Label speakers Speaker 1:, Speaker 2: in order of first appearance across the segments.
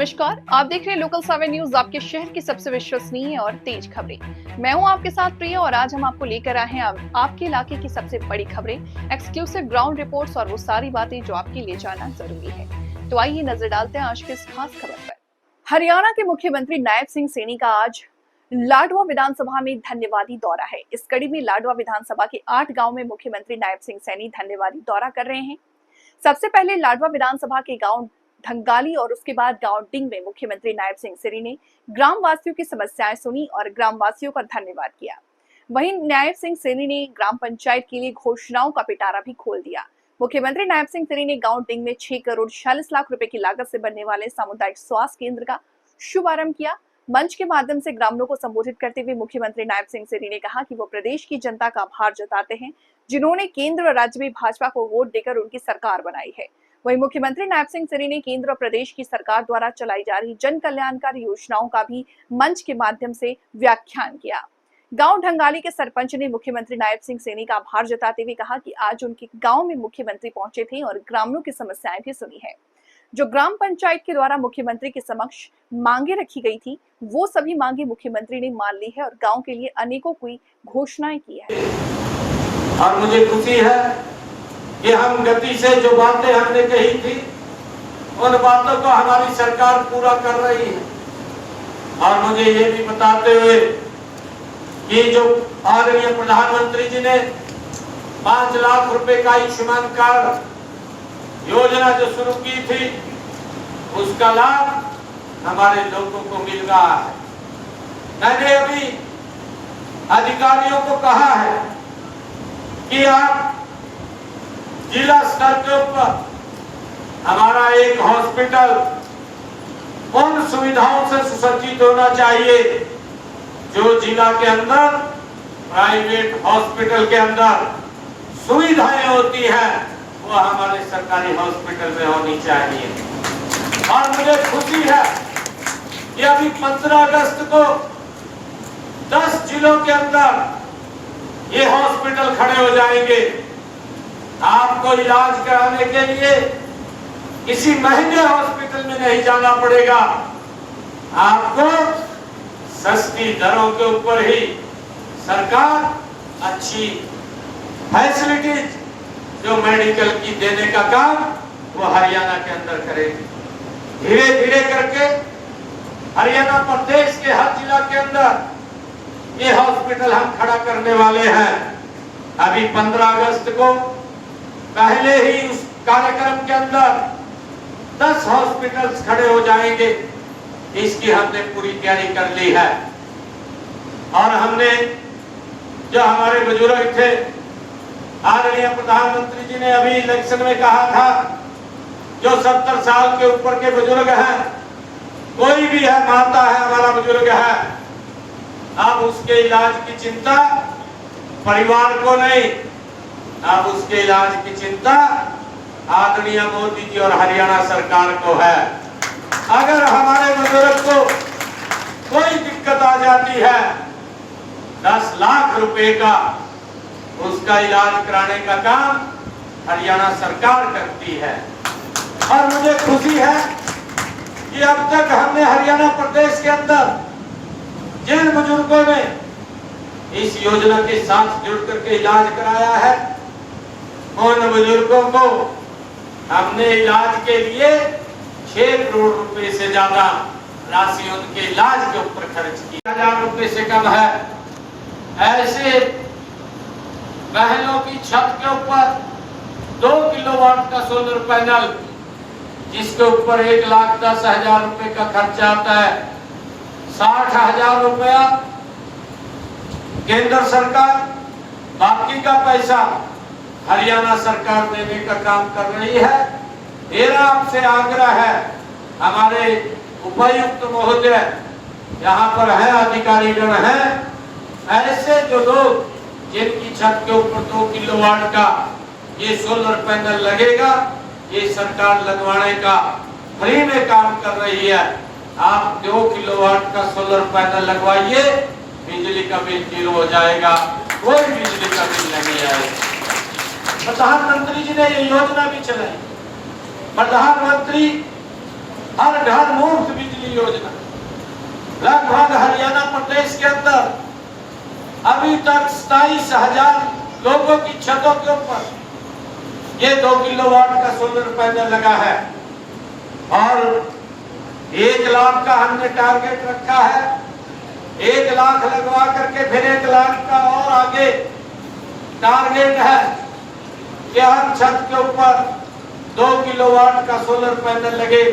Speaker 1: नमस्कार, आप देख रहे हैं लोकल 7 न्यूज, आपके शहर की सबसे विश्वसनीय और तेज खबरें। मैं हूं आपके साथ प्रिया और आज हम आपको लेकर आए हैं आपके इलाके की सबसे बड़ी खबरें, एक्सक्लूसिव ग्राउंड रिपोर्ट्स और वो सारी बातें जो आपके लिए जानना जरूरी है। तो आइए नजर डालते हैं आज की इस खास खबर पर। हरियाणा के मुख्यमंत्री नायब सिंह सैनी का आज लाडवा विधानसभा में धन्यवादी दौरा है। इस कड़ी में लाडवा विधानसभा के 8 गाँव में मुख्यमंत्री नायब सिंह सैनी धन्यवादी दौरा कर रहे हैं। सबसे पहले लाडवा विधानसभा के गांव धंगाली और उसके बाद गांव डिंग में मुख्यमंत्री नायब सिंह सैनी ने ग्राम वासियों की समस्याएं सुनी और ग्राम वासियों का धन्यवाद किया। वहीं नायब सिंह सैनी ने ग्राम पंचायत के लिए घोषणाओं का पिटारा भी खोल दिया। मुख्यमंत्री नायब सिंह सैनी ने गांव डिंग में 6 करोड़ 46 लाख रुपए की लागत से बनने वाले सामुदायिक स्वास्थ्य केंद्र का शुभारंभ किया। मंच के माध्यम से ग्रामीणों को संबोधित करते हुए मुख्यमंत्री नायब सिंह सैनी ने कहा कि वो प्रदेश की जनता का आभार जताते हैं, जिन्होंने केंद्र और राज्य में भाजपा को वोट देकर उनकी सरकार बनाई है। वहीं मुख्यमंत्री नायब सिंह सैनी ने केंद्र और प्रदेश की सरकार द्वारा चलाई जा रही जन कल्याणकारी योजनाओं का भी मंच के माध्यम से व्याख्यान किया। गांव ढंगाली के सरपंच ने मुख्यमंत्री नायब सिंह सैनी का आभार जताते हुए कहा कि आज उनके गांव में मुख्यमंत्री पहुंचे थे और ग्रामीणों की समस्याएं भी सुनी है। जो ग्राम पंचायत के द्वारा मुख्यमंत्री के समक्ष मांगे रखी गई थी, वो सभी मांगे मुख्यमंत्री ने मान ली है और गांव के लिए अनेकों कोई घोषणाएं की है।
Speaker 2: और मुझे खुशी है कि हम गति से जो बातें हमने कही थी उन बातों को हमारी सरकार पूरा कर रही है। और मुझे ये भी बताते हुए कि जो आदरणीय प्रधानमंत्री जी ने 5 लाख रुपए का आयुष्मान कार्ड योजना जो शुरू की थी, उसका लाभ हमारे लोगों को मिल रहा है। मैंने अभी अधिकारियों को कहा है कि आप जिला स्तर के ऊपर हमारा एक हॉस्पिटल उन सुविधाओं से सुसज्जित होना चाहिए जो जिला के अंदर प्राइवेट हॉस्पिटल के अंदर सुविधाएं होती हैं, वो हमारे सरकारी हॉस्पिटल में होनी चाहिए। और मुझे खुशी है कि अभी 15 अगस्त को 10 जिलों के अंदर ये हॉस्पिटल खड़े हो जाएंगे। आपको इलाज कराने के लिए किसी महंगे हॉस्पिटल में नहीं जाना पड़ेगा, आपको सस्ती दरों के ऊपर ही सरकार अच्छी फैसिलिटीज जो मेडिकल की देने का काम वो हरियाणा के अंदर करेगी। धीरे धीरे करके हरियाणा प्रदेश के हर जिला के अंदर ये हॉस्पिटल हम खड़ा करने वाले हैं। अभी 15 अगस्त को पहले ही उस कार्यक्रम के अंदर 10 हॉस्पिटल्स खड़े हो जाएंगे, इसकी हमने पूरी तैयारी कर ली है। और हमने जो हमारे बुजुर्ग थे, आदरणीय प्रधानमंत्री जी ने अभी इलेक्शन में कहा था जो 70 साल के ऊपर के बुजुर्ग हैं, कोई भी है, माता है, हमारा बुजुर्ग है, अब उसके इलाज की चिंता परिवार को नहीं, अब उसके इलाज की चिंता आदरणीय मोदी जी और हरियाणा सरकार को है। अगर हमारे बुजुर्ग को कोई दिक्कत आ जाती है, 10 लाख रुपए का उसका इलाज कराने का काम हरियाणा सरकार करती है। और मुझे खुशी है कि अब तक हमने हरियाणा प्रदेश के अंदर जिन बुजुर्गों ने इस योजना के साथ जुड़ करके इलाज कराया है, उन बुजुर्गों को हमने इलाज के लिए 6 करोड़ रुपए से ज्यादा राशि उनके इलाज के ऊपर खर्च की। 1000 रुपए से कम है। ऐसे महलों की छत के ऊपर 2 किलोवाट का सोलर पैनल, जिसके ऊपर 1,10,000 रुपए का खर्चा आता है, 60,000 रुपया केंद्र सरकार, बाकी का पैसा हरियाणा सरकार देने का काम कर रही है। मेरा आपसे आग्रह है, हमारे उपायुक्त महोदय यहाँ पर है, अधिकारीगण हैं, ऐसे जो लोग जिनकी छत के ऊपर 2 किलोवाट का ये सोलर पैनल लगेगा, ये सरकार लगवाने का फ्री में काम कर रही है। आप 2 किलोवाट का सोलर पैनल लगवाइए, बिजली का बिल 0 हो जाएगा, कोई बिजली का बिल नहीं आएगा। प्रधानमंत्री जी ने ये योजना भी चलाई। प्रधानमंत्री हर घर मुफ्त बिजली योजना। लगभग हरियाणा प्रदेश के अंदर अभी तक 27,000 लोगों की छतों के ऊपर ये 2 किलोवाट का सोलर पैनल लगा है और 1 लाख का हमने टारगेट रखा है। 1 लाख लगवा करके फिर 1 लाख का और आगे टारगेट है कि हर छत के ऊपर 2 किलोवाट का सोलर पैनल लगे।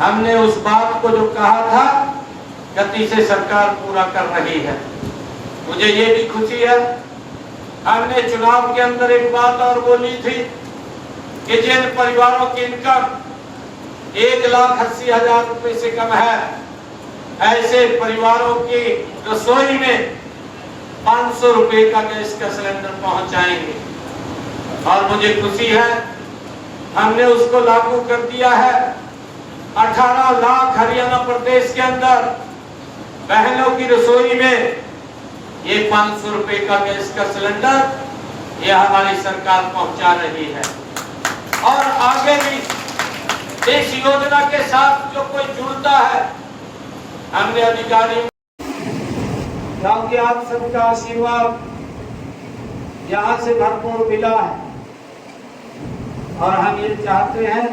Speaker 2: हमने उस बात को जो कहा था गति से सरकार पूरा कर रही है। मुझे ये भी खुशी है, हमने चुनाव के अंदर एक बात और बोली थी कि जिन परिवारों की इनकम 1,80,000 रुपए से कम है, ऐसे परिवारों की रसोई में 500 रुपए का गैस का सिलेंडर पहुंचाएंगे। और मुझे खुशी है हमने उसको लागू कर दिया है। 18 लाख हरियाणा प्रदेश के अंदर बहनों की रसोई में ये 500 रुपए का गैस का सिलेंडर ये हमारी सरकार पहुंचा रही है। और आगे भी इस योजना के साथ जो कोई जुड़ता है, हमने अधिकारियों क्योंकि आप सबका आशीर्वाद यहाँ से भरपूर मिला है और हम ये चाहते हैं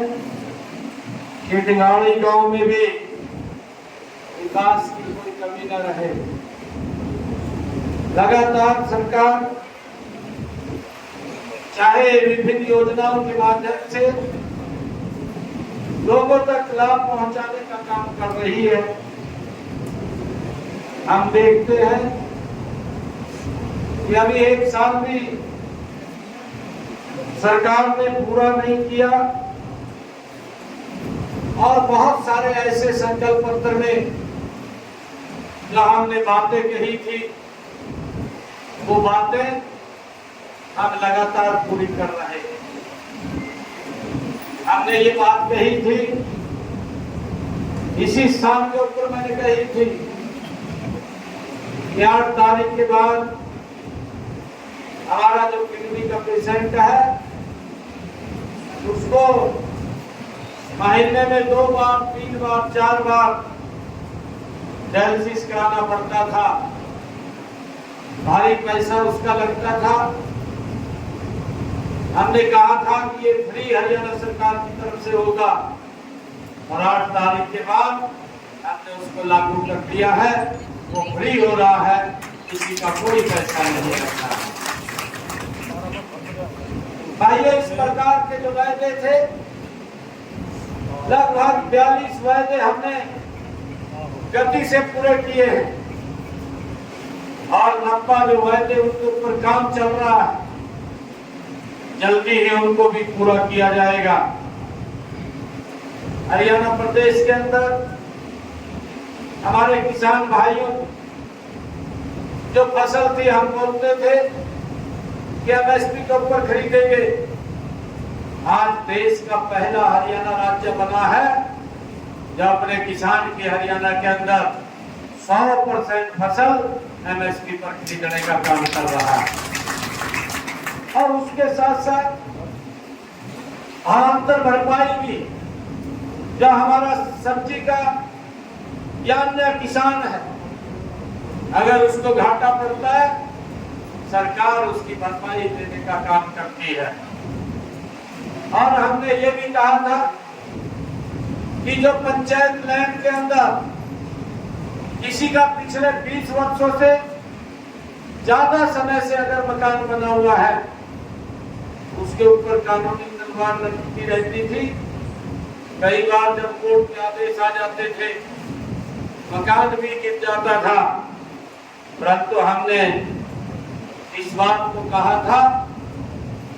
Speaker 2: कि डिंगाड़ी गांव में भी विकास की कोई कमी न रहे। लगातार सरकार चाहे विभिन्न योजनाओं के माध्यम से लोगों तक लाभ पहुंचाने का काम कर रही है। हम देखते हैं कि अभी 1 साल भी सरकार ने पूरा नहीं किया और बहुत सारे ऐसे संकल्प पत्र में जो हमने बातें कही थी वो बातें हम लगातार पूरी कर रहे हैं। हमने ये बात कही थी, इसी स्थान के ऊपर मैंने कही थी कि 8 तारीख के बाद हमारा जो किडनी का पेशेंट है उसको महीने में 2 बार 3 बार 4 बार डायलिसिस कराना पड़ता था। भारी पैसा उसका लगता था। हमने कहा था कि ये फ्री हरियाणा सरकार की तरफ से होगा और 8 तारीख के बाद हमने उसको लागू कर दिया है। वो फ्री हो रहा है, किसी का कोई पैसा नहीं लगता। पहले इस प्रकार के जो वायदे थे लगभग 42 वायदे हमने गति से पूरे किए हैं और 90 जो वायदे उनके ऊपर काम चल रहा है, जल्दी ही उनको भी पूरा किया जाएगा। हरियाणा प्रदेश के अंदर हमारे किसान भाइयों जो फसल थी, हम बोलते थे कि एमएसपी के ऊपर खरीदेंगे। आज देश का पहला हरियाणा राज्य बना है जो अपने किसान की हरियाणा के अंदर 100% फसल एमएसपी पर खरीदने का काम कर रहा है। और उसके साथ साथ अंतर भरपाई भी, जो हमारा सब्जी का या अन्य किसान है, अगर उसको घाटा पड़ता है सरकार उसकी भरपाई देने का काम करती है। और हमने ये भी कहा था कि जो पंचायत लैंड के अंदर किसी का पिछले 20 वर्षों से ज्यादा समय से अगर मकान बना हुआ है उसके ऊपर कानूनी तलवार लगती रहती थी। कई बार जब कोर्ट के आदेश आ जाते थे मकान भी गिर जाता था, परंतु हमने इस बात को कहा था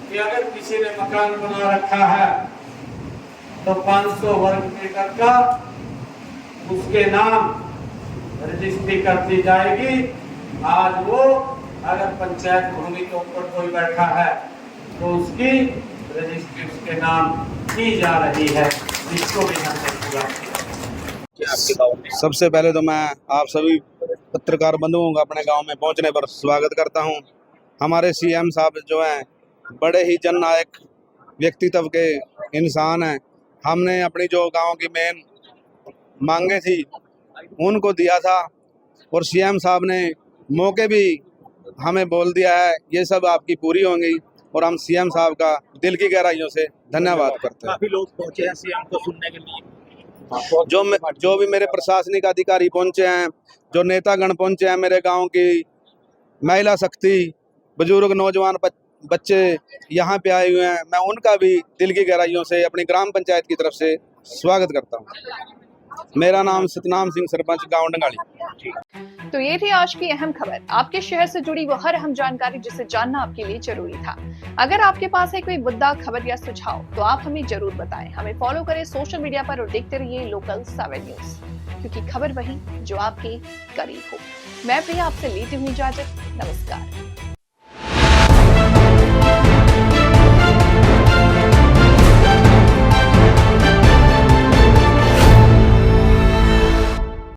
Speaker 2: कि अगर किसी ने मकान बना रखा है तो 500 वर्ग मीटर का उसके नाम रजिस्ट्री कर दी जाएगी। आज वो अगर पंचायत भूमि के ऊपर कोई बैठा है तो उसकी रजिस्ट्री उसके नाम की जा रही है, इसको भी हमने पूरा किया।
Speaker 3: सबसे पहले तो मैं आप सभी पत्रकार बंधुओं का अपने गांव में पहुंचने पर स्वागत करता हूं। हमारे सीएम साहब जो हैं बड़े ही जननायक व्यक्तित्व के इंसान हैं हमने अपनी जो गांव की मेन मांगे थी उनको दिया था, और सीएम साहब ने मौके भी हमें बोल दिया है ये सब आपकी पूरी होंगी, और हम सीएम साहब का दिल की गहराइयों से धन्यवाद करते हैं।
Speaker 4: काफी लोग पहुंचे हैं सीएम को सुनने के लिए।
Speaker 3: जो भी मेरे प्रशासनिक अधिकारी पहुंचे हैं, जो नेतागण पहुंचे हैं, मेरे गांव की महिला शक्ति, बुजुर्ग, नौजवान बच्चे यहाँ पे आए हुए हैं, मैं उनका भी दिल की गहराइयों से अपनी ग्राम पंचायत की तरफ से स्वागत करता हूँ। मेरा नाम सतनाम सिंह, सरपंच गांव डंगाली।
Speaker 1: तो ये थी आज की अहम खबर, आपके शहर से जुड़ी वो हर अहम जानकारी जिसे जानना आपके लिए जरूरी था। अगर आपके पास है कोई मुद्दा, खबर या सुझाव तो आप हमें जरूर बताएं। हमें फॉलो करें सोशल मीडिया पर और देखते रहिए लोकल 7 न्यूज, क्योंकि खबर वही जो आपके करीब हो। मैं प्रिया आपसे लेती हूँ इजाजत, नमस्कार।